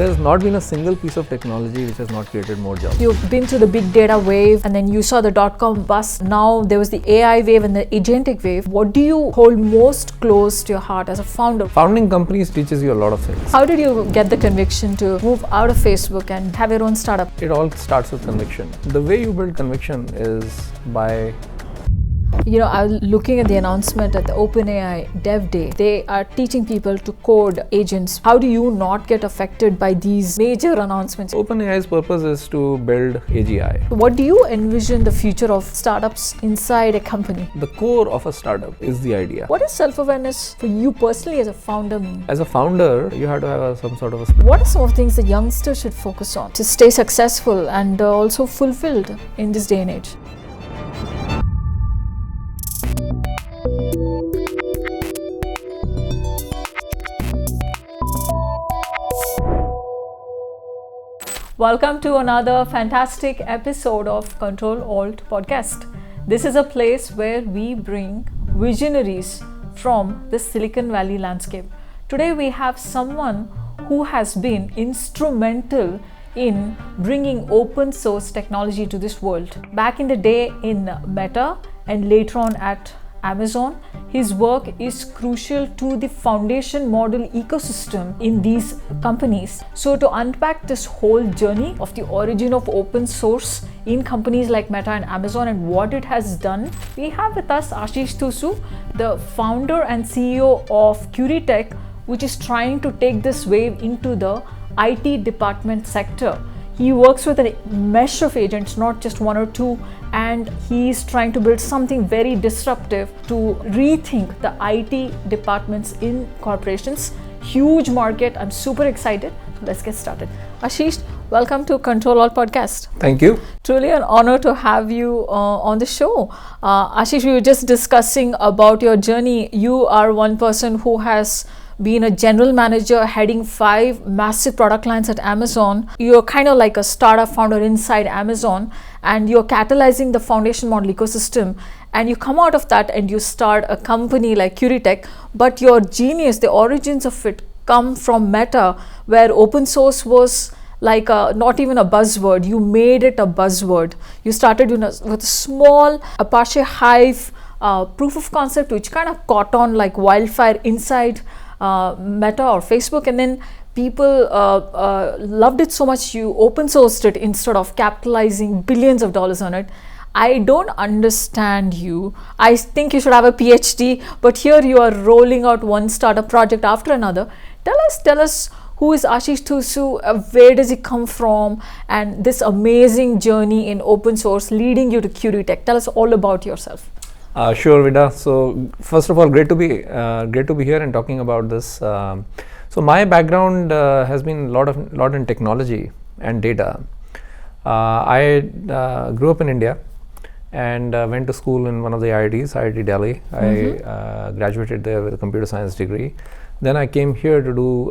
There's not been a single piece of technology which has not created more jobs. You've been through the big data wave, and then you saw the .com bust. Now there was the AI wave and the Agentic wave. What do you hold most close to your heart as a founder? Founding companies teaches you a lot of things. How did you get the conviction to move out of Facebook and have your own startup? It all starts with conviction. The way you build conviction is by I was looking at the announcement at the OpenAI Dev Day. They are teaching people to code agents. How do you not get affected by these major announcements? OpenAI's purpose is to build AGI. What do you envision the future of startups inside a company? The core of a startup is the idea. What does self-awareness for you personally as a founder mean? As a founder, you have to have some sort of What are some of the things the youngsters should focus on to stay successful and also fulfilled in this day and age? Welcome to another fantastic episode of Ctrl Alt podcast. This is a place where we bring visionaries from the Silicon Valley landscape. Today we have someone who has been instrumental in bringing open source technology to this world. Back in the day in Meta and later on at Amazon, his work is crucial to the foundation model ecosystem in these companies. So to unpack this whole journey of the origin of open source in companies like Meta and Amazon and what it has done, we have with us Ashish, the founder and CEO of Curie, which is trying to take this wave into the IT department sector. He works with a mesh of agents, not just one or two, and he's trying to build something very disruptive to rethink the IT departments in corporations. Huge market. I'm super excited. Let's get started. Ashish, welcome to Ctrl Alt podcast. Thank you. Truly an honor to have you on the show. Ashish, we were just discussing about your journey. You are one person who has been a general manager heading 5 massive product lines at Amazon. You're kind of like a startup founder inside Amazon, and you're catalyzing the foundation model ecosystem, and you come out of that and you start a company like Curie. But your genius, the origins of it come from Meta, where open source was like not even a buzzword. You made it a buzzword. You started with a small Apache Hive proof of concept, which kind of caught on like wildfire inside Meta or Facebook, and then people loved it so much you open sourced it instead of capitalizing billions of dollars on it. I don't understand you. I think you should have a PhD, but here you are rolling out one startup project after another. Tell us who is Ashish Thusu, where does he come from, and this amazing journey in open source leading you to Curie. Tell us all about yourself. Sure, Vida. So first of all, great to be here and talking about this. So my background has been a lot in technology and data. I grew up in India and went to school in one of the IITs, IIT Delhi. I graduated there with a computer science degree. Then I came here to do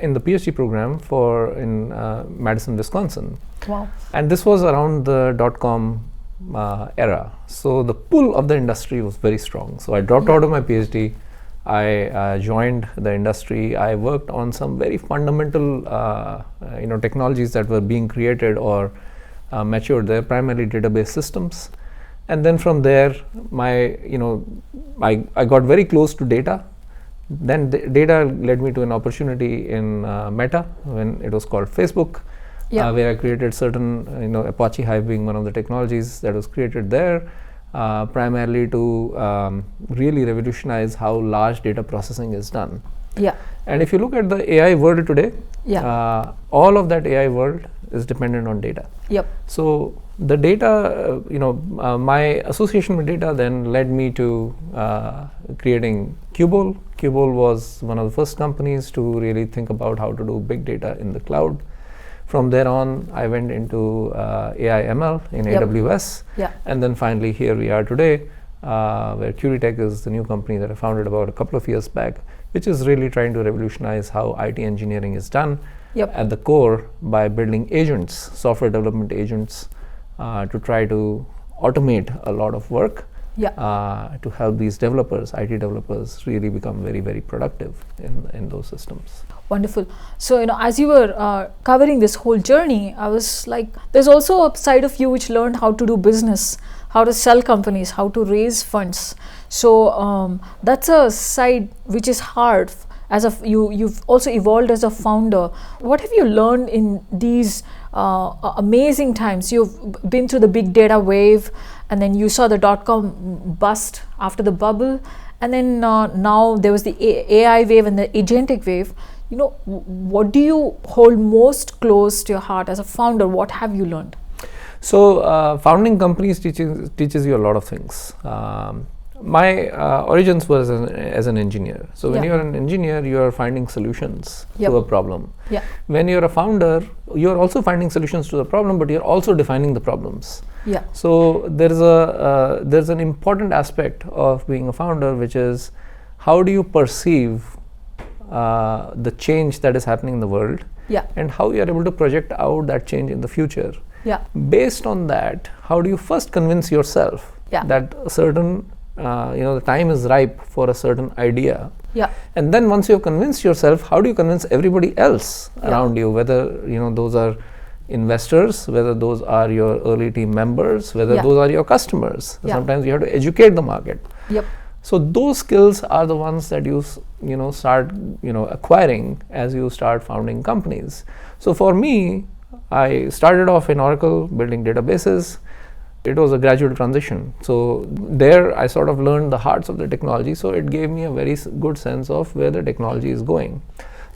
in the PhD program in Madison, Wisconsin. Wow! And this was around the .com era, so the pull of the industry was very strong. So I dropped out of my PhD. I joined the industry. I worked on some very fundamental technologies that were being created or matured there, primarily database systems. And then from there, I got very close to data. Then data led me to an opportunity in Meta when it was called Facebook. Where I created certain, Apache Hive being one of the technologies that was created there, primarily to really revolutionize how large data processing is done. Yeah. And if you look at the AI world today, all of that AI world is dependent on data. Yep. So the data, my association with data then led me to creating Cubole. Cubole was one of the first companies to really think about how to do big data in the cloud. From there on, I went into AI ML in AWS, and then finally here we are today, where Curie is the new company that I founded about a couple of years back, which is really trying to revolutionize how IT engineering is done at the core by building agents, software development agents, to try to automate a lot of work to help these developers, IT developers, really become very, very productive in those systems. Wonderful. So, as you were covering this whole journey, I was like, there's also a side of you which learned how to do business, how to sell companies, how to raise funds. So that's a side which is hard. You've also evolved as a founder. What have you learned in these amazing times? You've been through the big data wave, and then you saw the .com bust after the bubble, and then now there was the AI wave and the Agentic wave. What do you hold most close to your heart as a founder? What have you learned? So founding companies teaches you a lot of things. My origins was as an engineer. So when you're an engineer, you are finding solutions to a problem. When you're a founder, you're also finding solutions to the problem, but you're also defining the problems. So there's an important aspect of being a founder, which is how do you perceive the change that is happening in the world, and how you are able to project out that change in the future. Based on that, how do you first convince yourself that a certain the time is ripe for a certain idea, and then once you have convinced yourself, how do you convince everybody else around you, whether those are investors, whether those are your early team members, whether those are your customers. Sometimes you have to educate the market. So those skills are the ones that you start acquiring as you start founding companies. So for me, I started off in Oracle building databases. It was a gradual transition. So there I sort of learned the hearts of the technology. So it gave me a very good sense of where the technology is going.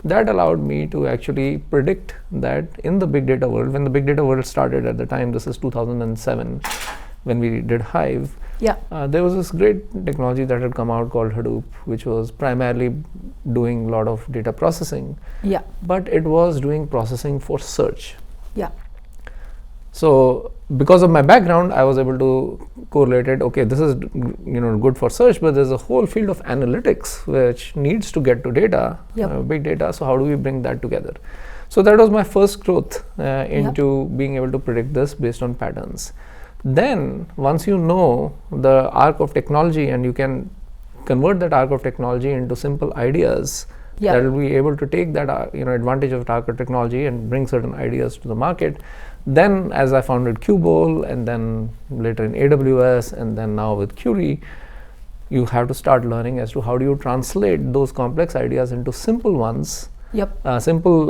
That allowed me to actually predict that in the big data world, when the big data world started at the time, this is 2007, when we did Hive, there was this great technology that had come out called Hadoop, which was primarily doing a lot of data processing, but it was doing processing for search. So because of my background, I was able to correlate it. Okay, this is good for search, but there's a whole field of analytics which needs to get to data, big data. So how do we bring that together? So that was my first growth into being able to predict this based on patterns. Then once you know the arc of technology and you can convert that arc of technology into simple ideas, that will be able to take that advantage of arc of technology and bring certain ideas to the market. Then as I founded Cubole, and then later in AWS, and then now with Curie, you have to start learning as to how do you translate those complex ideas into simple ones, simple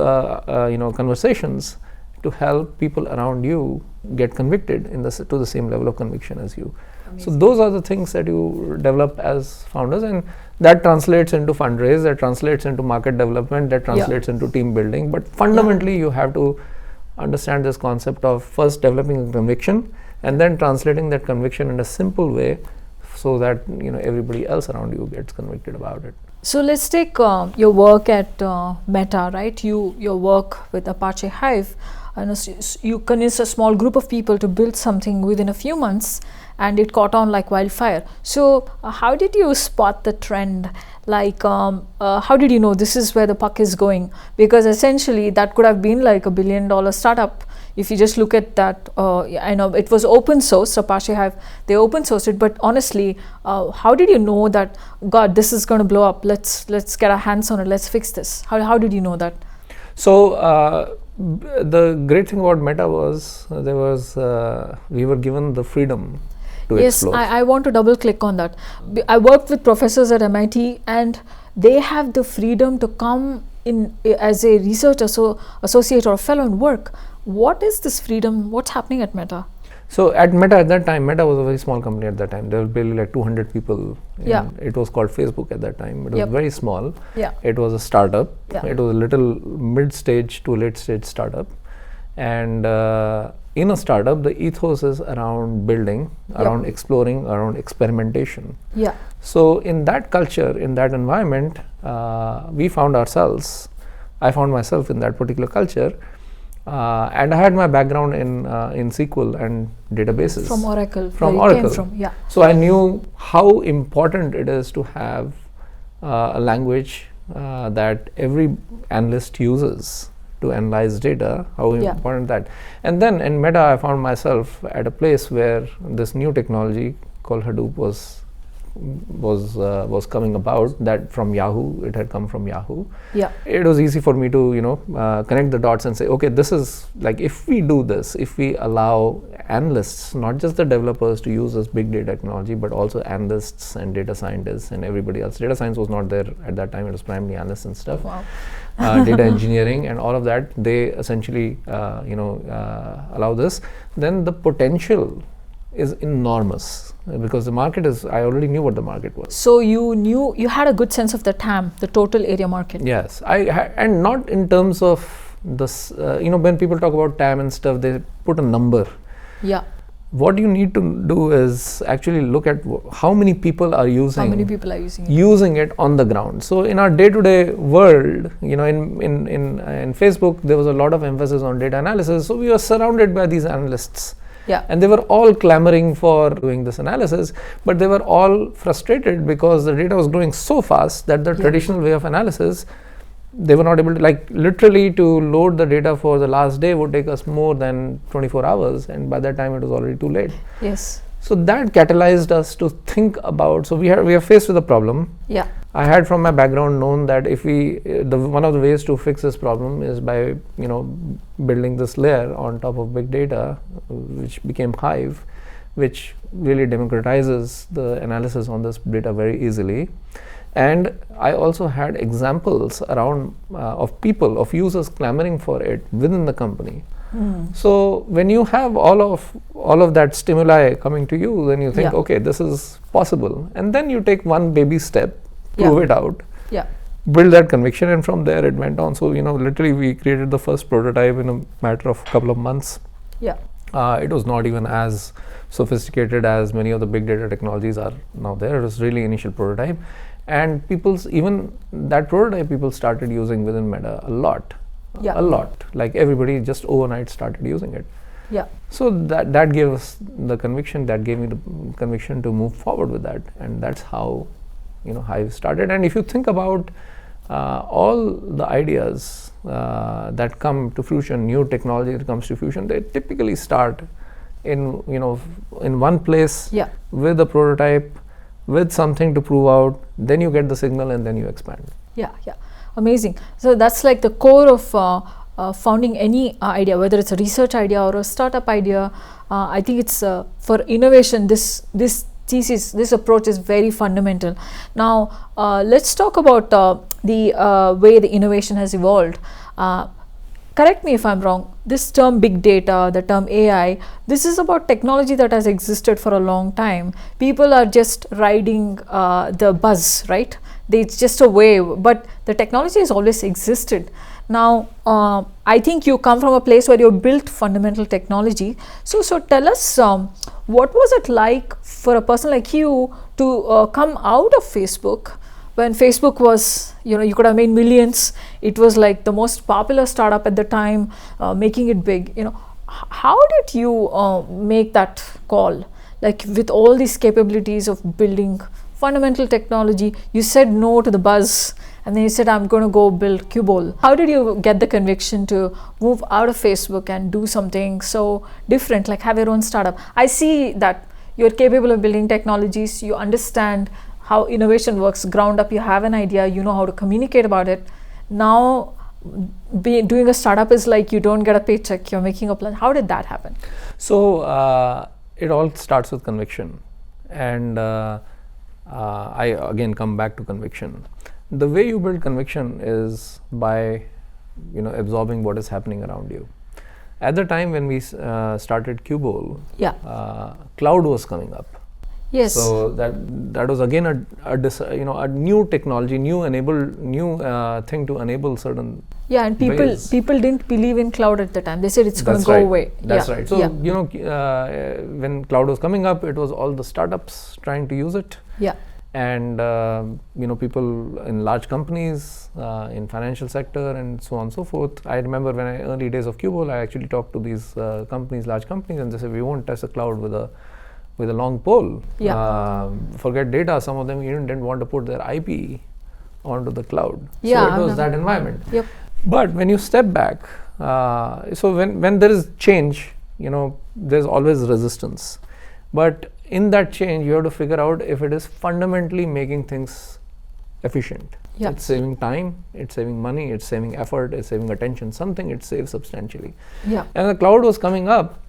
conversations to help people around you get convicted to the same level of conviction as you. Amazing. So those are the things that you develop as founders, and that translates into fundraise, that translates into market development, that translates into team building. But fundamentally, you have to understand this concept of first developing a conviction and then translating that conviction in a simple way so that everybody else around you gets convicted about it. So let's take your work at Meta, right? Your work with Apache Hive. You convinced a small group of people to build something within a few months, and it caught on like wildfire. So how did you spot the trend? Like how did you know this is where the puck is going? Because essentially that could have been like $1 billion startup. If you just look at that, I know it was open source, Apache Hive, they open sourced it, but honestly, how did you know that, God, this is going to blow up, let's get our hands on it, let's fix this? How did you know that? So the great thing about Meta was we were given the freedom to explore. Yes, I want to double click on that. I worked with professors at MIT, and they have the freedom to come in as a research associate or a fellow and work. What is this freedom? What's happening at Meta? So at Meta at that time, Meta was a very small company at that time. There were barely like 200 people. It was called Facebook at that time. It was very small. It was a startup. It was a little mid-stage to late-stage startup. And in a startup, the ethos is around building, around exploring, around experimentation. So in that culture, in that environment, we found ourselves. I found myself in that particular culture. And I had my background in SQL and databases. From Oracle. From Oracle. Came from, So I knew how important it is to have a language that every analyst uses to analyze data, how important that. And then in Meta, I found myself at a place where this new technology called Hadoop was coming about. That from Yahoo, it had come from Yahoo. Yeah. It was easy for me to connect the dots and say, okay, this is like, if we do this, if we allow analysts, not just the developers, to use this big data technology, but also analysts and data scientists and everybody else. Data science was not there at that time; it was primarily analysts and stuff. Wow. Data engineering and all of that. They essentially allow this. Then the potential is enormous, because the market is, I already knew what the market was. So you had a good sense of the TAM, the total area market. Yes, and not in terms of this, when people talk about TAM and stuff, they put a number. Yeah. What you need to do is actually look at how many people are using. How many people are using it? Using it on the ground. So in our day-to-day world, in Facebook, there was a lot of emphasis on data analysis. So we were surrounded by these analysts. Yeah. And they were all clamoring for doing this analysis, but they were all frustrated because the data was growing so fast that the traditional way of analysis, they were not able to, like, literally to load the data for the last day would take us more than 24 hours, and by that time it was already too late. Yes. So that catalyzed us to think about, so we are faced with a problem. Yeah. I had from my background known that if one of the ways to fix this problem is by building this layer on top of big data, which became Hive, which really democratizes the analysis on this data very easily. And I also had examples around of users clamoring for it within the company. So when you have all of that stimuli coming to you, then you think, okay, this is possible, and then you take one baby step, prove it out, build that conviction, and from there it went on. So literally we created the first prototype in a matter of a couple of months. It was not even as sophisticated as many of the big data technologies are now there. It was really initial prototype, and even that prototype people started using within Meta a lot. A lot, like everybody just overnight started using it. So that gave us the conviction, that gave me the conviction to move forward with that, and that's how Hive started. And if you think about all the ideas that come to fruition, new technology that comes to fruition, they typically start in one place with a prototype, with something to prove out, then you get the signal, and then you expand. Amazing. So that's like the core of founding any idea, whether it's a research idea or a startup idea. I think it's for innovation, this thesis, this approach is very fundamental. Now let's talk about the way the innovation has evolved. Correct me if I'm wrong, this term big data, the term AI, this is about technology that has existed for a long time. People are just riding the buzz, right? It's just a wave, but the technology has always existed. Now, I think you come from a place where you built fundamental technology. So tell us, what was it like for a person like you to come out of Facebook when Facebook was, you could have made millions. It was like the most popular startup at the time, making it big. How did you make that call? Like, with all these capabilities of building fundamental technology, you said no to the buzz, and then you said, I'm going to go build Cubole. How did you get the conviction to move out of Facebook and do something so different, like have your own startup? I see that you're capable of building technologies, you understand how innovation works, ground up, you have an idea, you know how to communicate about it. Now, doing a startup is like you don't get a paycheck, you're making a plan. How did that happen? So, it all starts with conviction. And I again come back to conviction. The way you build conviction is by absorbing what is happening around you. At the time when we started Cubole, cloud was coming up. Yes. So that was again a new technology, new thing to enable certain. Yeah, and people didn't believe in cloud at the time. They said it's going to go away. That's right. So when cloud was coming up, it was all the startups trying to use it. Yeah. And people in large companies, in financial sector, and so on and so forth. I remember when early days of Cubole, I actually talked to these companies, large companies, and they said, we won't touch the cloud with a long pole. Forget data. Some of them even didn't want to put their IP onto the cloud. So it was that environment. Yep. But when you step back, so when there is change, there's always resistance. But in that change, you have to figure out if it is fundamentally making things efficient. Yeah. It's saving time, it's saving money, it's saving effort, it's saving attention, something it saves substantially. Yeah. And the cloud was coming up,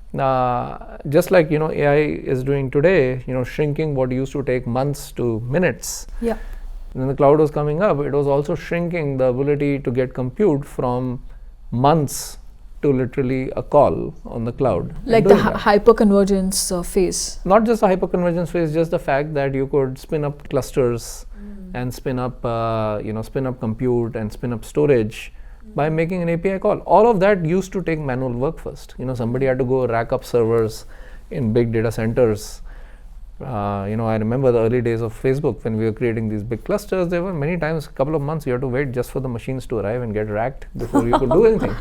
just like AI is doing today, shrinking what used to take months to minutes. Yeah. When the cloud was coming up, it was also shrinking the ability to get compute from months to literally a call on the cloud. Like the hyperconvergence phase. Not just the hyperconvergence phase, just the fact that you could spin up clusters and spin up compute and spin up storage by making an API call. All of that used to take manual work first. Somebody had to go rack up servers in big data centers. I remember the early days of Facebook when we were creating these big clusters. There were many times, a couple of months, you had to wait just for the machines to arrive and get racked before you could do anything.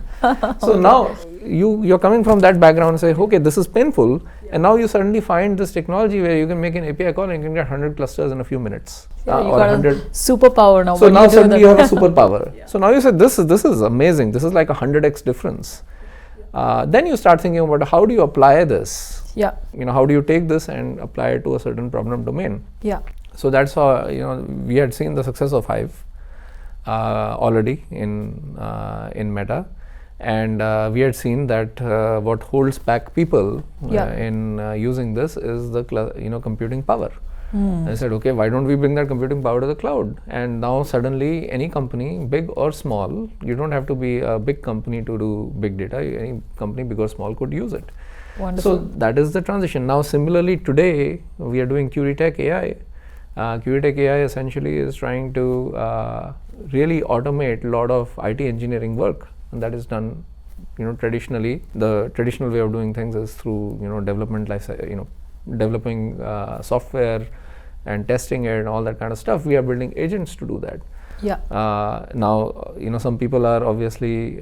So now you're coming from that background and say, okay, this is painful. And now you suddenly find this technology where you can make an API call and you can get 100 clusters in a few minutes. Yeah, you got 100 superpower now. So now suddenly you have a superpower. Yeah. So now you say, this is amazing. This is like a 100x difference. Then you start thinking about how do you apply this? Yeah. How do you take this and apply it to a certain problem domain? Yeah. So that's how we had seen the success of Hive already in Meta, and we had seen that what holds back people in using this is the computing power. I said, okay, why don't we bring that computing power to the cloud? And now suddenly any company, big or small, you don't have to be a big company to do big data. Any company, big or small, could use it. Wonderful. So that is the transition. Now similarly today we are doing Curie Tech AI. Curie Tech AI essentially is trying to really automate a lot of IT engineering work, and that is done traditionally. The traditional way of doing things is through development developing software and testing it and all that kind of stuff. We are building agents to do that. Yeah. Now, some people are obviously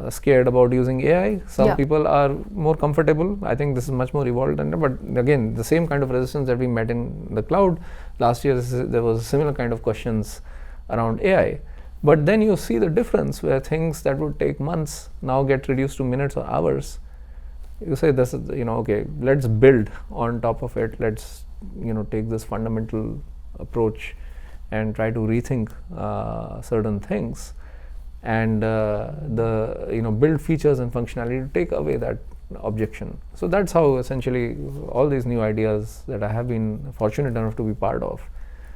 scared about using AI. Some people are more comfortable. I think this is much more evolved than that. But again, the same kind of resistance that we met in the cloud last year, there was similar kind of questions around AI. But then you see the difference where things that would take months now get reduced to minutes or hours. You say this is, okay, let's build on top of it. Let's, take this fundamental approach and try to rethink certain things, and build features and functionality to take away that objection. So that's how essentially all these new ideas that I have been fortunate enough to be part of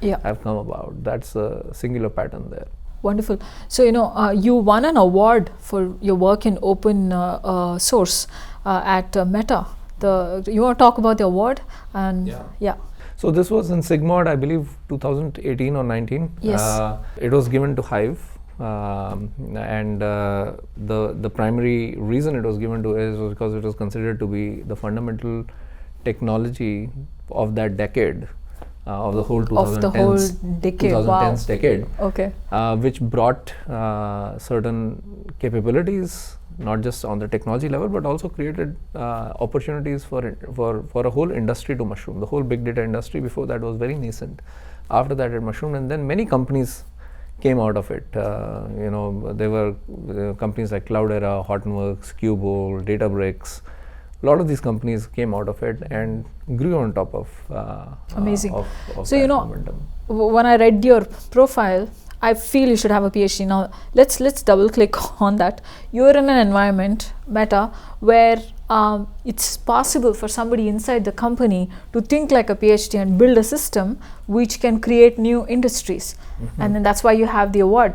have come about. That's a singular pattern there. Wonderful. So you won an award for your work in open source at Meta. You want to talk about the award? And So this was in SIGMOD, I believe 2018 or 19. Yes. It was given to Hive, and the primary reason it was given to is was because it was considered to be the fundamental technology of that decade, of the whole 2010s decade. Okay. Which brought certain capabilities, not just on the technology level, but also created opportunities for a whole industry to mushroom. The whole big data industry before that was very nascent. After that, it mushroomed, and then many companies came out of it. There were companies like Cloudera, Hortonworks, Cubole, Databricks. A lot of these companies came out of it and grew on top of amazing. Of so momentum. When I read your profile, I feel you should have a PhD. Now let's double click on that. You're in an environment, Meta, where it's possible for somebody inside the company to think like a PhD and build a system which can create new industries. And then that's why you have the award.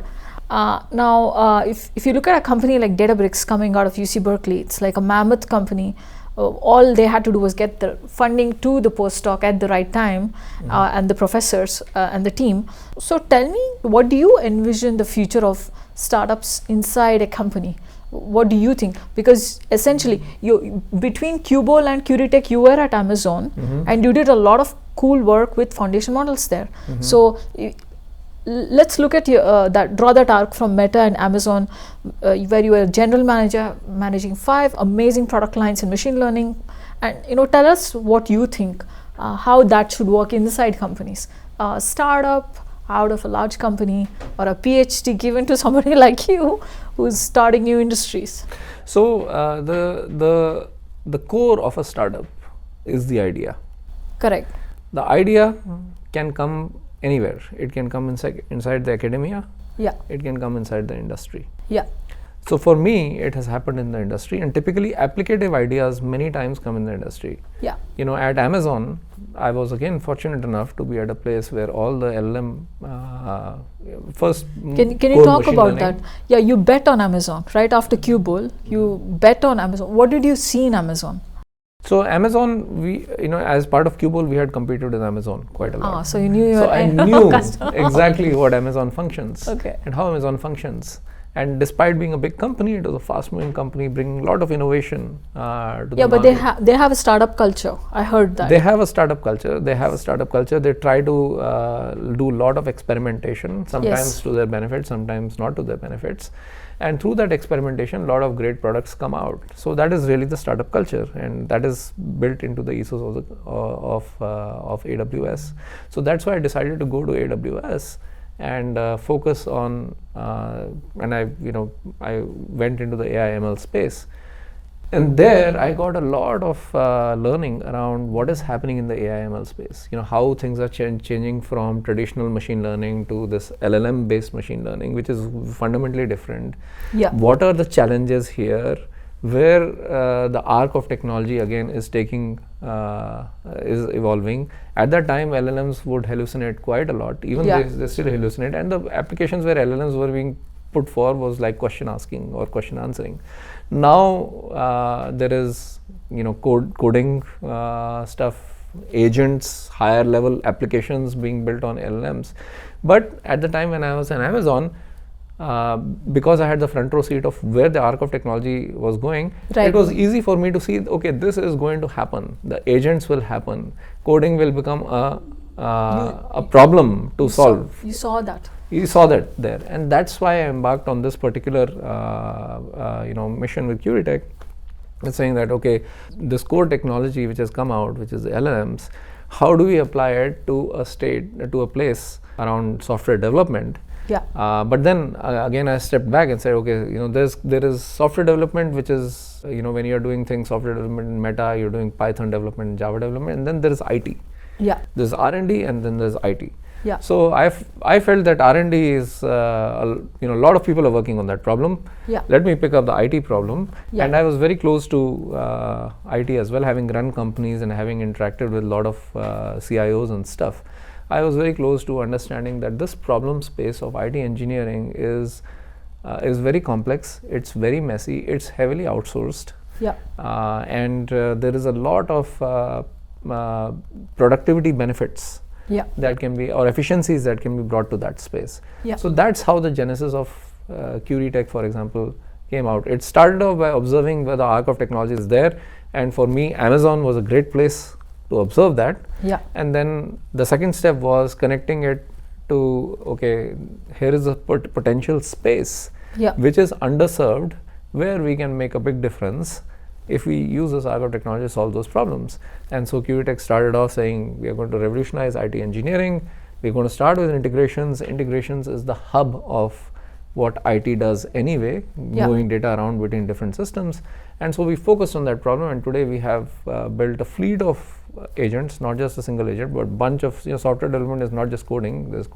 Now, if you look at a company like Databricks coming out of UC Berkeley, it's like a mammoth company. All they had to do was get the funding to the postdoc at the right time, and the professors and the team. So tell me, what do you envision the future of startups inside a company? What do you think? Because essentially, between Cubole and Curie Tech, you were at Amazon, and you did a lot of cool work with foundation models there. So let's look at draw that arc from Meta and Amazon, where you were general manager managing 5 amazing product lines in machine learning, and tell us what you think, how that should work inside companies. Startup out of a large company, or a PhD given to somebody like you who's starting new industries. So the core of a startup is the idea. Correct. The idea can come anywhere. It can come inside the academia. Yeah. It can come inside the industry. Yeah. So for me, it has happened in the industry, and typically applicative ideas many times come in the industry. Yeah. You know, at Amazon, I was again fortunate enough to be at a place where all the LLM first. Can you talk about that? Yeah, you bet on Amazon right after Qbowl. You bet on Amazon. What did you see in Amazon? So Amazon, we as part of Qbowl, we had competed with Amazon quite a lot. So you knew. So I knew exactly what Amazon functions and how Amazon functions. And despite being a big company, it was a fast-moving company, bringing a lot of innovation to the market. But they have a startup culture. I heard that. They have a startup culture. They try to do a lot of experimentation, sometimes to their benefit, sometimes not to their benefits. And through that experimentation, a lot of great products come out. So that is really the startup culture, and that is built into the ethos of AWS. So that's why I decided to go to AWS and focus on. And I went into the AI ML space, and there I got a lot of learning around what is happening in the AI ML space. How things are changing from traditional machine learning to this LLM based machine learning, which is fundamentally different. Yeah. What are the challenges here? Where the arc of technology again is is evolving. At that time, LLMs would hallucinate quite a lot. Even they still hallucinate, and the applications where LLMs were being put for was like question asking or question answering. Now there is coding stuff, agents, higher level applications being built on LLMs. But at the time when I was in Amazon, because I had the front row seat of where the arc of technology was going, it was easy for me to see, okay, this is going to happen. The agents will happen. Coding will become a problem to solve. You saw that. You saw that there, and that's why I embarked on this particular mission with Curie Tech. It's saying that, okay, this core technology which has come out, which is the LLMs, how do we apply it to a place around software development? Yeah. But then again, I stepped back and said, okay, there is software development, which is when you're doing things, software development in Meta, you're doing Python development, Java development, and then there is IT. Yeah. There's R&D, and then there's IT. Yeah. So I felt that R&D is a lot of people are working on that problem. Yeah. Let me pick up the IT problem. Yeah. And I was very close to IT as well, having run companies and having interacted with a lot of CIOs and stuff. I was very close to understanding that this problem space of IT engineering is very complex. It's very messy. It's heavily outsourced. Yeah. And there is a lot of productivity benefits that can be, or efficiencies that can be brought to that space. Yeah. So that's how the genesis of Curie Tech, for example, came out. It started off by observing where the arc of technology is there, and for me, Amazon was a great place to observe that. Yeah. And then the second step was connecting it to, okay, here is a potential space which is underserved, where we can make a big difference if we use this arc of technology to solve those problems. And so Curie Tech started off saying, we are going to revolutionize IT engineering. We're going to start with integrations. Integrations is the hub of what IT does anyway, moving data around between different systems. And so we focused on that problem, and today we have built a fleet of agents, not just a single agent, but bunch of software development is not just coding. There's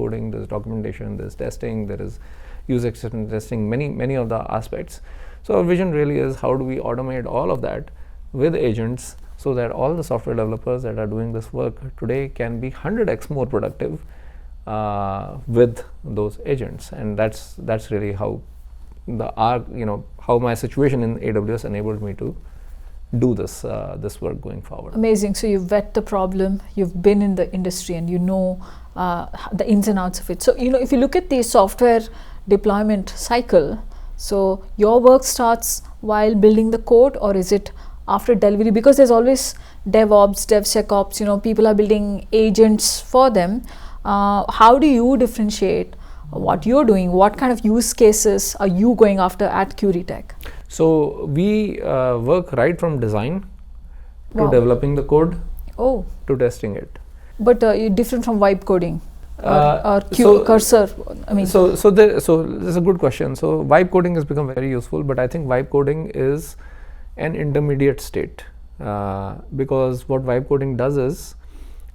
documentation, there's testing, there is user acceptance testing, many of the aspects. So our vision really is, how do we automate all of that with agents, so that all the software developers that are doing this work today can be 100x more productive with those agents. And that's really how how my situation in AWS enabled me to do this work going forward. Amazing. So you've vet the problem, you've been in the industry, and you know the ins and outs of it. So if you look at the software deployment cycle, so your work starts while building the code, or is it after delivery? Because there's always DevOps, DevSecOps, people are building agents for them. How do you differentiate what you're doing? What kind of use cases are you going after at Curie Tech? So we work right from design to developing the code to testing it. But you're different from vibe coding or cursor. I mean, so this is a good question. So vibe coding has become very useful, but I think vibe coding is an intermediate state, because what vibe coding does is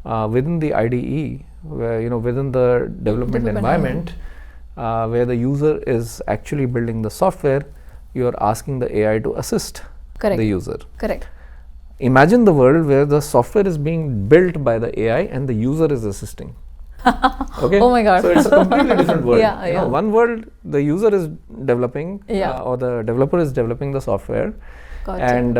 within the IDE, where within the development environment, where the user is actually building the software, you are asking the AI to assist the user. Correct. Imagine the world where the software is being built by the AI and the user is assisting. Okay. Oh my God. So it's a completely different world. Yeah. One world, the user is developing, or the developer is developing the software. Gotcha. And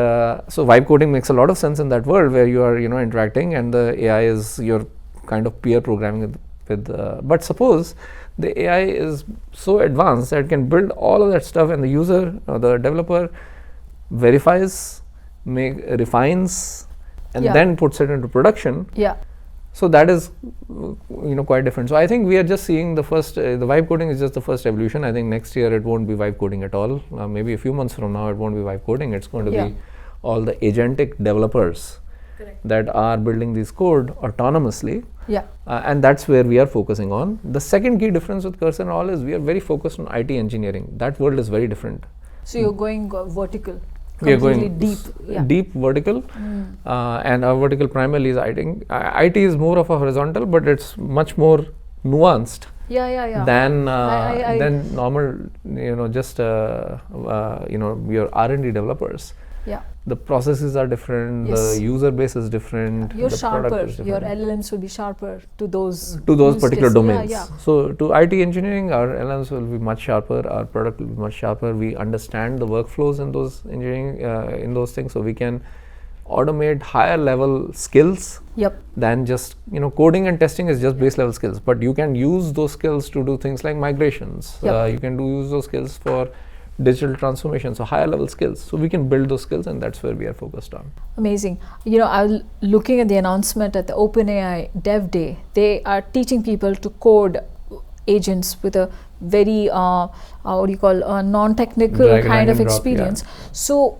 so vibe coding makes a lot of sense in that world where you are interacting and the AI is your kind of peer programming with but suppose the AI is so advanced that it can build all of that stuff, and the user or the developer verifies, refines, and then puts it into production. So that is quite different. So I think we are just seeing the first, the vibe coding is just the first evolution. I think next year it won't be vibe coding at all. Maybe a few months from now it won't be vibe coding. It's going to be all the agentic developers that are building this code autonomously. And that's where we are focusing on. The second key difference with Cursor and all is we are very focused on IT engineering. That world is very different. So you're going vertical. We are going deep vertical, and our vertical primarily is IT. IT is more of a horizontal, but it's much more nuanced than normal, just your R&D developers. The processes are different, the user base is different, you're the sharper, product is different. your LLMs will be sharper to those particular domains. Yeah. So to IT engineering, our LLMs will be much sharper, our product will be much sharper. We understand the workflows in those engineering, in those things, so we can automate higher level skills than just, coding and testing is just base level skills, but you can use those skills to do things like migrations. You can use those skills for digital transformation, so higher level skills. So we can build those skills, and that's where we are focused on. Amazing. I was looking at the announcement at the OpenAI Dev Day. They are teaching people to code agents with a very non-technical kind of experience. So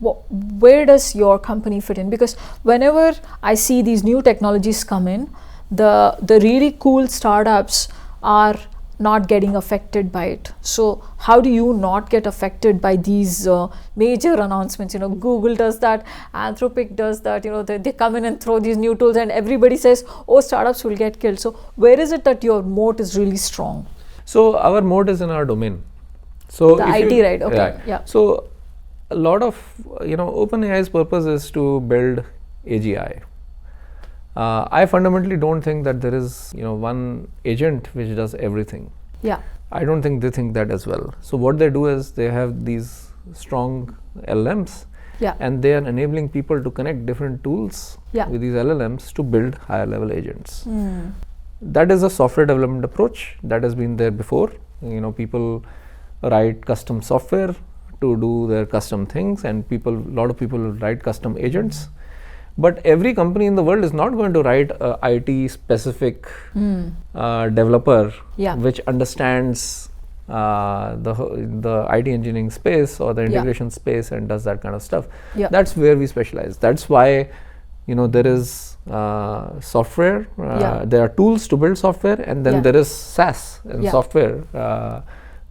where does your company fit in? Because whenever I see these new technologies come in, the really cool startups are not getting affected by it. So how do you not get affected by these major announcements? Google does that, Anthropic does that, they come in and throw these new tools and everybody says, oh, startups will get killed. So where is it that your moat is really strong? So our moat is in our domain. So the IT, right? Okay. Yeah. So a lot of, OpenAI's purpose is to build AGI. I fundamentally don't think that there is, one agent which does everything. I don't think they think that as well. So what they do is they have these strong LLMs, and they are enabling people to connect different tools with these LLMs to build higher level agents. That is a software development approach that has been there before. People write custom software to do their custom things, and a lot of people write custom agents. But every company in the world is not going to write a IT specific developer which understands the IT engineering space or the integration space and does that kind of stuff. That's where we specialize. That's why there is software, there are tools to build software, and then there is SaaS and software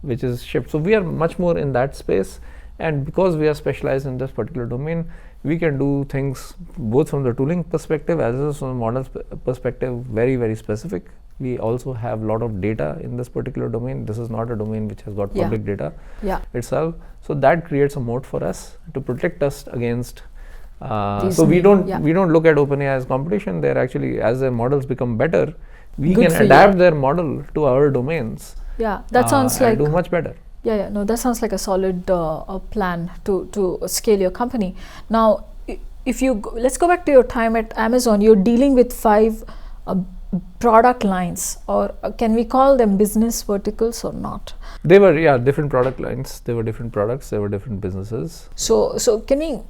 which is shipped. So we are much more in that space, and because we are specialized in this particular domain, we can do things both from the tooling perspective as well as from the model perspective, very, very specific. We also have a lot of data in this particular domain. This is not a domain which has got public data itself. So that creates a moat for us to protect us against. So we don't look at OpenAI as competition. They're actually, as their models become better, we can adapt their model to our domains. That sounds like do much better. No, that sounds like a solid plan to scale your company. Now, if you let's go back to your time at Amazon. You're dealing with 5 product lines, or can we call them business verticals or not? They were different product lines. They were different products. They were different businesses. So can we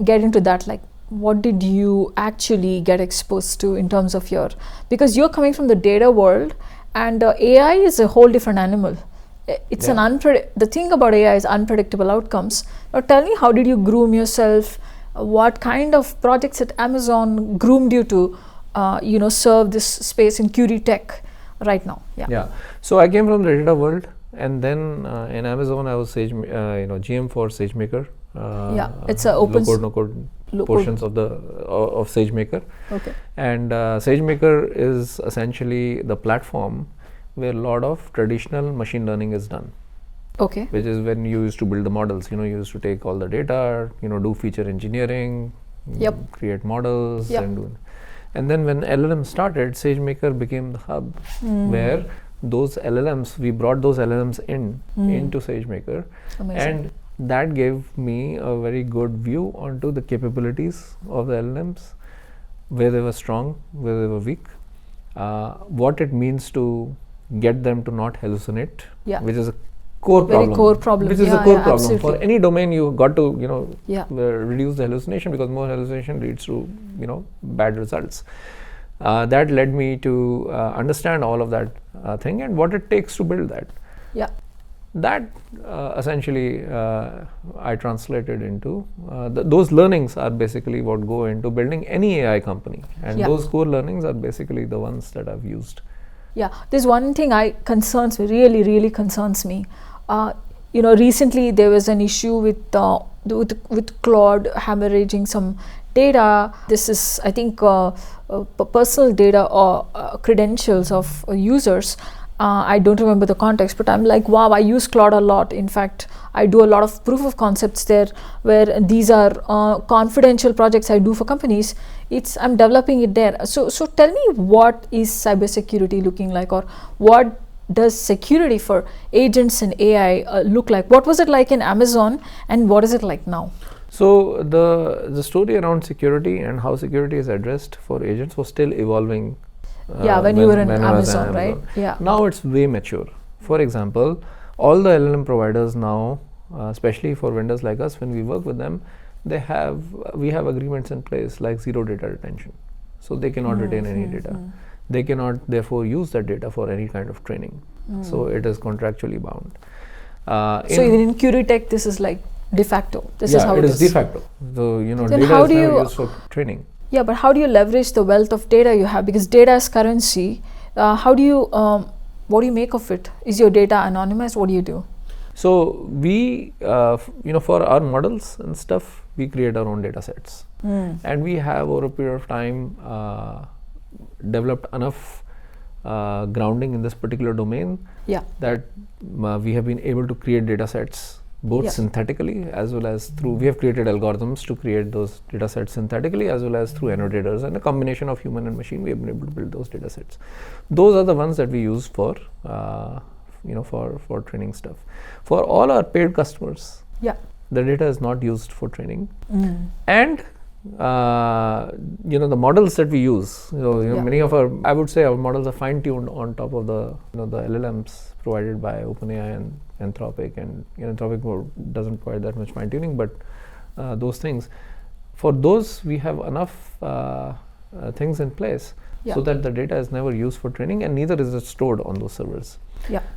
get into that? Like, what did you actually get exposed to in terms of because you're coming from the data world, and AI is a whole different animal. It's the thing about AI is unpredictable outcomes. Now tell me, how did you groom yourself? What kind of projects at Amazon groomed you to serve this space in Curie tech right now? So I came from the data world, and then in Amazon I was GM for SageMaker. It's a open no code portions of SageMaker. Okay. And SageMaker is essentially the platform where a lot of traditional machine learning is done. Okay. Which is when you used to build the models. You used to take all the data, do feature engineering, create models, and then when LLM started, SageMaker became the hub where those LLMs, we brought those LLMs into SageMaker. Amazing. And that gave me a very good view onto the capabilities of the LLMs, where they were strong, where they were weak, what it means to get them to not hallucinate, which is a core problem. Which is a core problem. Absolutely. For any domain, you got to reduce the hallucination, because more hallucination leads to bad results. That led me to understand all of that thing and what it takes to build that. Yeah. That essentially I translated into those learnings are basically what go into building any AI company, and those core learnings are basically the ones that I've used. Yeah, there's one thing really concerns me. Recently there was an issue with Claude hemorrhaging some data. This is, I think, personal data or credentials of users. I don't remember the context, but I'm like, wow, I use Claude a lot. In fact, I do a lot of proof of concepts there, where these are confidential projects I do for companies. I'm developing it there. So tell me, what is cybersecurity looking like, or what does security for agents and AI look like? What was it like in Amazon, and what is it like now? So the story around security and how security is addressed for agents was still evolving. When you were in Amazon, right? Yeah. Now it's way mature. For example, all the LLM providers now, especially for vendors like us, when we work with them, we have agreements in place like zero data retention. So they cannot retain any data. They cannot therefore use that data for any kind of training. So it is contractually bound. So even in Curie Tech, this is like de facto. This is how it is. De facto. So data is never used for training. Yeah, but how do you leverage the wealth of data you have? Because data is currency. What do you make of it? Is your data anonymous? What do you do? So we, for our models and stuff, we create our own data sets. And we have, over a period of time, developed enough grounding in this particular domain that we have been able to create data sets both synthetically as well as through, we have created algorithms to create those data sets synthetically as well as through annotators, and a combination of human and machine, we have been able to build those data sets. Those are the ones that we use for, for training stuff. For all our paid customers, the data is not used for training. And the models that we use, many of I would say our models are fine-tuned on top of the LLMs provided by OpenAI and Anthropic, and Anthropic doesn't provide that much fine-tuning, but those things, for those we have enough things in place so that the data is never used for training, and neither is it stored on those servers.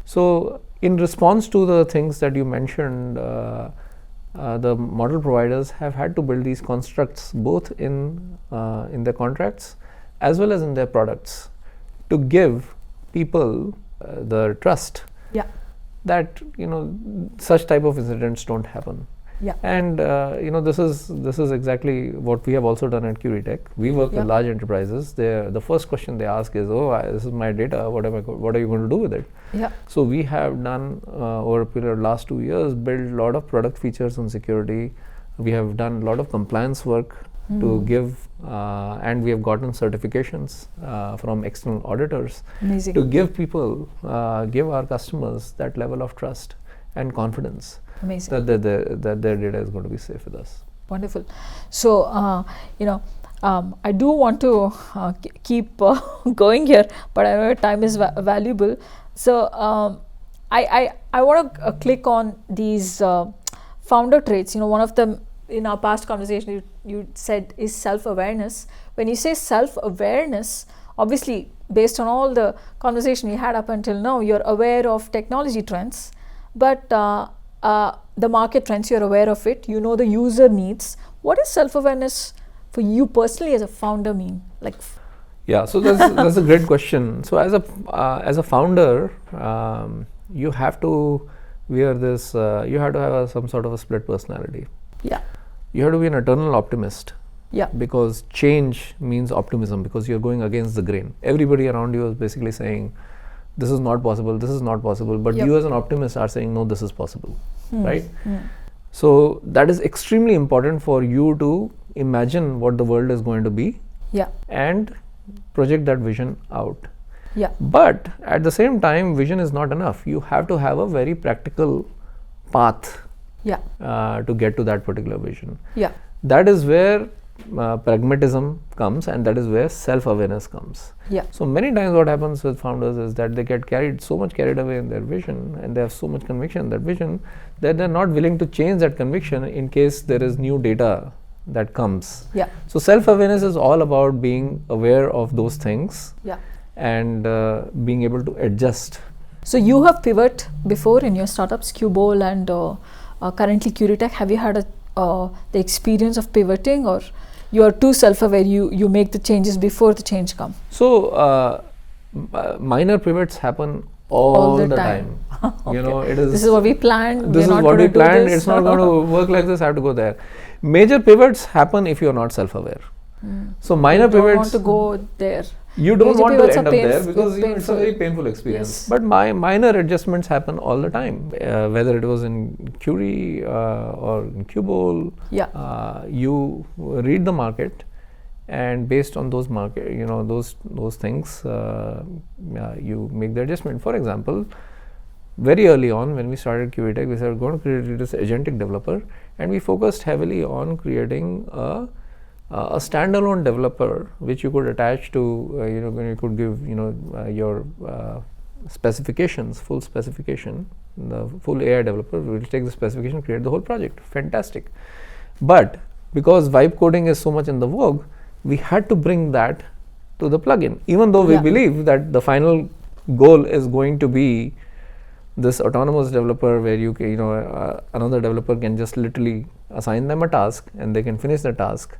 So in response to the things that you mentioned, the model providers have had to build these constructs both in their contracts as well as in their products to give people the trust that such type of incidents don't happen. And this is exactly what we have also done at Curie Tech. We work with large enterprises. The first question they ask is, this is my data, what are you going to do with it? So we have done over a period of last 2 years, built a lot of product features on security. We have done a lot of compliance work to give, and we have gotten certifications from external auditors to give people, give our customers that level of trust and confidence that their data is going to be safe with us. Wonderful. So, I do want to keep going here, but I know time is valuable. So, I want to click on these founder traits. One of them in our past conversation you said is self-awareness. When you say self-awareness, obviously based on all the conversation we had up until now, you're aware of technology trends, but the market trends, you're aware of it, the user needs. What is self-awareness for you personally as a founder mean? So that's a great question. So as a founder, you have to wear this, you have to have some sort of a split personality. You have to be an eternal optimist Yeah. Because change means optimism, because you're going against the grain. Everybody around you is basically saying, this is not possible, this is not possible, but Yep. you as an optimist are saying, no, this is possible, right? So that is extremely important for you to imagine what the world is going to be Yeah. and project that vision out. Yeah. But at the same time, vision is not enough. You have to have a very practical path Yeah. to get to that particular vision. Yeah. That is where pragmatism comes, and that is where self-awareness comes. Yeah. So many times what happens with founders is that they get so much carried away in their vision, and they have so much conviction in that vision, that they're not willing to change that conviction in case there is new data that comes. Yeah. So self-awareness is all about being aware of those things Yeah. and being able to adjust. So you have pivot before in your startups, Cubole and currently Curie Tech. Have you had the experience of pivoting, or you are too self-aware, you make the changes before the change come? So minor pivots happen all the time. Okay. You know, it is. This is what we planned. This is what we planned. It's not going to work like this. I have to go there. Major pivots happen if you are not self-aware. So minor you don't pivots. Want to go there. You don't Major want to pivots end are up there painful- because you know, it's a painful. very painful experience. Yes. But minor adjustments happen all the time. Whether it was in Curie or in Cubole, you read the market, and based on those market, you know, those things, you make the adjustment. For example, very early on when we started Curie Tech, we said going to create this agentic developer, and we focused heavily on creating a standalone developer which you could attach to, you could give, your specifications, full specification. The full AI developer will take the specification, create the whole project. Fantastic. But because vibe coding is so much in the vogue, we had to bring that to the plugin, even though we believe that the final goal is going to be this autonomous developer where another developer can just literally assign them a task and they can finish the task,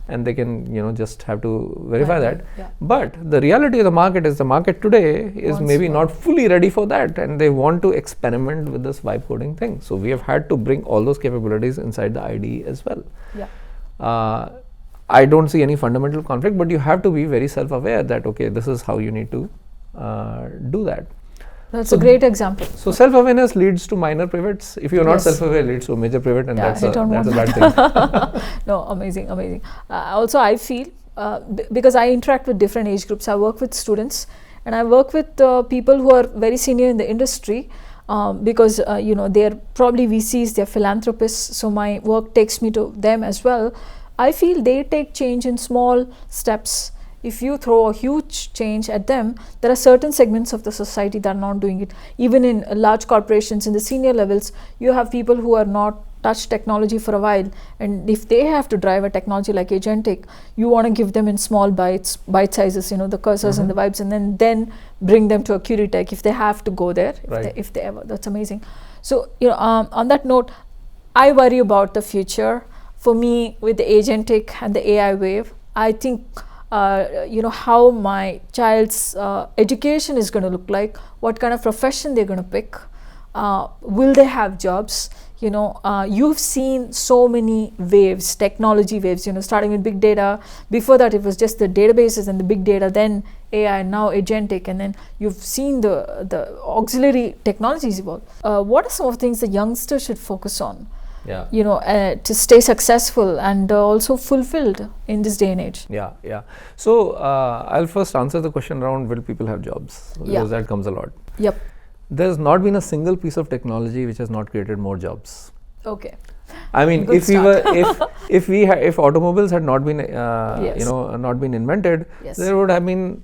and they can just have to verify that. But the reality of the market is, the market today is maybe not fully ready for that, and they want to experiment with this vibe coding thing. So we have had to bring all those capabilities inside the IDE as well. I don't see any fundamental conflict, but you have to be very self-aware that okay, this is how you need to do that. That's a great example. So self-awareness leads to minor pivots. If you're not self-aware, it leads to a major pivot, and that's a bad thing. No, amazing. Also, I feel because I interact with different age groups. I work with students, and I work with people who are very senior in the industry, because they're probably VCs, they're philanthropists. So my work takes me to them as well. I feel they take change in small steps. If you throw a huge change at them, there are certain segments of the society that are not doing it. Even in large corporations, in the senior levels, you have people who are not touched technology for a while, and if they have to drive a technology like Agentic, you want to give them in small bite sizes, the cursors and the vibes, and then bring them to a Curie Tech if they have to go there, if they ever. That's amazing. So on that note, I worry about the future. For me, with the Agentic and the AI wave, I think how my child's education is going to look like, what kind of profession they're going to pick, will they have jobs? You've seen so many waves, technology waves, starting with big data. Before that, it was just the databases and the big data, then AI, now Agentic, and then you've seen the auxiliary technologies evolve. What are some of the things the youngsters should focus on? To stay successful and also fulfilled in this day and age? So I'll first answer the question around will people have jobs, because that comes a lot. There's not been a single piece of technology which has not created more jobs. Okay. I mean, if automobiles had not been not been invented, there would have been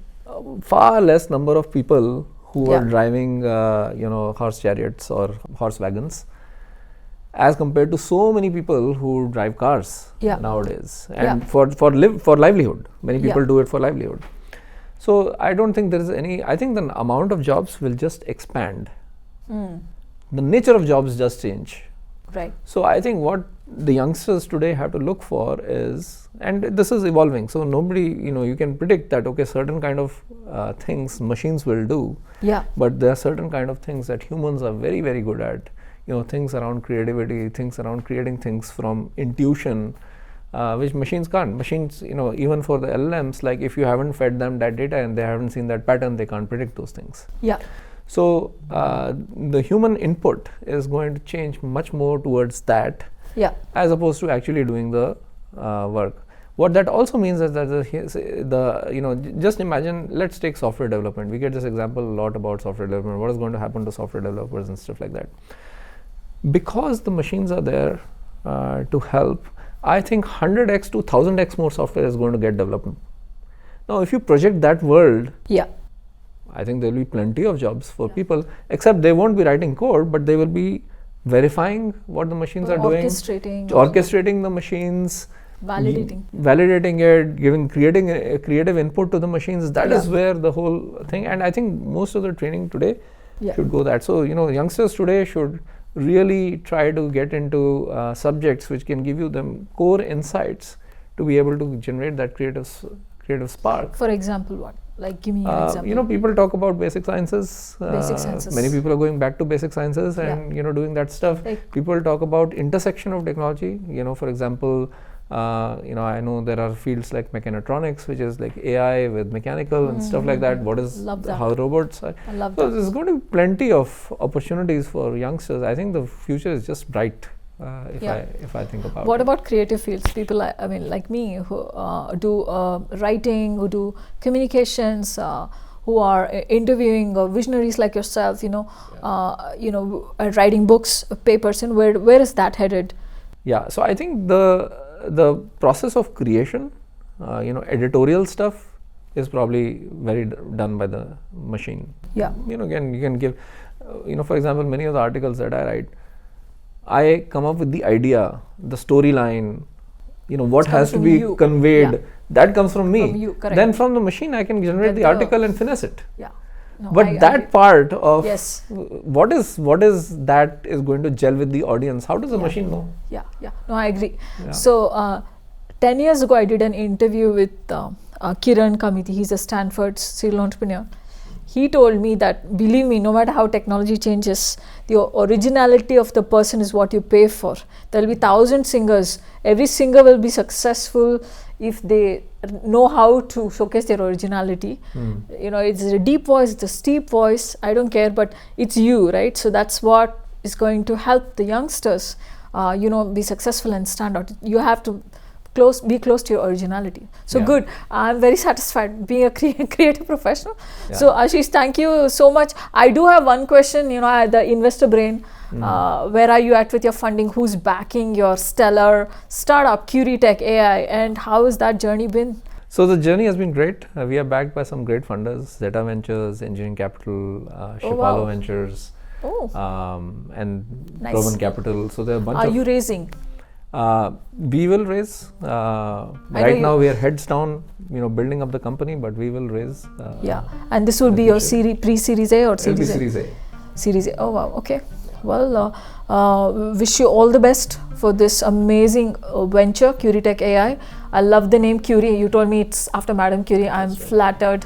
far less number of people who were driving horse chariots or horse wagons, as compared to so many people who drive cars nowadays, and for livelihood. Many people do it for livelihood. So I don't think there is any. I think the amount of jobs will just expand. The nature of jobs just change. Right. So I think what the youngsters today have to look for is, and this is evolving. So nobody, you can predict that okay, certain kind of things machines will do. But there are certain kind of things that humans are very, very good at. Things around creativity, things around creating things from intuition, which machines can't. Machines, even for the LLMs, like if you haven't fed them that data and they haven't seen that pattern, they can't predict those things. Yeah. So the human input is going to change much more towards that, as opposed to actually doing the work. What that also means is that just imagine, let's take software development. We get this example a lot about software development. What is going to happen to software developers and stuff like that? Because the machines are there to help, I think 100x to 1000x more software is going to get developed. Now, if you project that world, I think there will be plenty of jobs for people, except they won't be writing code, but they will be verifying what the machines are doing, orchestrating the machines, validating it, creating a creative input to the machines. That is where the whole thing, and I think most of the training today should go that. So, youngsters today should really try to get into subjects which can give you them core insights to be able to generate that creative spark. For example, what? Like, give me an example. People talk about basic sciences. Many people are going back to basic sciences and doing that stuff. People talk about intersection of technology. For example, I know there are fields like mechatronics, which is like AI with mechanical and stuff like that. What is how robots are. I love so there's going to be plenty of opportunities for youngsters. I think the future is just bright. If I think about what about creative fields? People, I mean, like me, who do writing, who do communications, who are interviewing visionaries like yourself, writing books, papers, and where is that headed? Yeah, so I think the process of creation, editorial stuff is probably very done by the machine. Yeah. Again, you can give, for example, many of the articles that I write, I come up with the idea, the storyline, what has to be conveyed. Yeah. That comes from me. From you, correct. Then from the machine, I can generate the article and finesse it. Yeah. No, but that part of what is that is going to gel with the audience, how does the machine know? Yeah. No, I agree. Yeah. So 10 years ago, I did an interview with Kiran Kamiti. He's a Stanford serial entrepreneur. He told me that, believe me, no matter how technology changes, the originality of the person is what you pay for. There will be 1,000 singers. Every singer will be successful if they know how to showcase their originality. It's a deep voice, it's a steep voice, I don't care, but it's you, right? So that's what is going to help the youngsters, be successful and stand out. You have to be close to your originality. So good. I'm very satisfied being a creative professional. So Ashish, thank you so much. I do have one question, the investor brain. Where are you at with your funding? Who's backing your stellar startup, Curie Tech AI, and how has that journey been? So the journey has been great. We are backed by some great funders: Zeta Ventures, Engineering Capital, Superpower Ventures, and Proven Capital. So there are a bunch of. Are you raising? We will raise. Right now we are heads down, building up the company, but we will raise. And this will be your pre-series A or series A? Series A. Series A. Oh wow. Okay. Well, wish you all the best for this amazing venture, Curie Tech AI. I love the name Curie. You told me it's after Madam Curie. I'm flattered.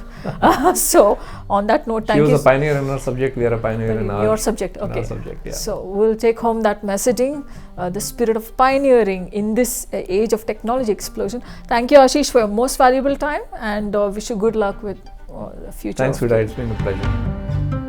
So, on that note, thank you. She was a pioneer in our subject. We are a pioneer in your subject. Okay. Our subject, yeah. So, we'll take home that messaging, the spirit of pioneering in this age of technology explosion. Thank you, Ashish, for your most valuable time, and wish you good luck with the future. Thanks, Vida. It's been a pleasure.